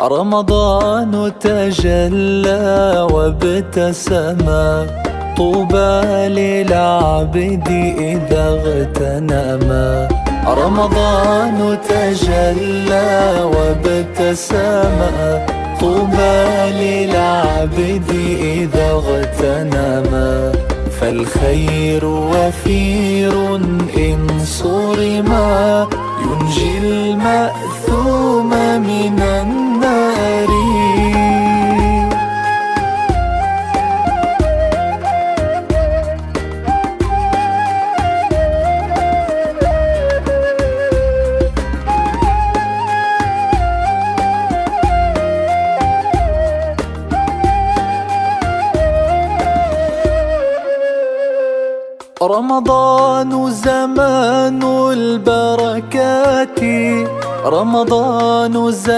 رمضان تجلى وابتسما، طوبى للعبد إذا اغتنما. رمضان تجلى وابتسما، طوبى للعبد إذا اغتنما. فالخير وفير إن صرما، ينجي المأثوم من النار. رمضان زمان البركات، رمضان زمان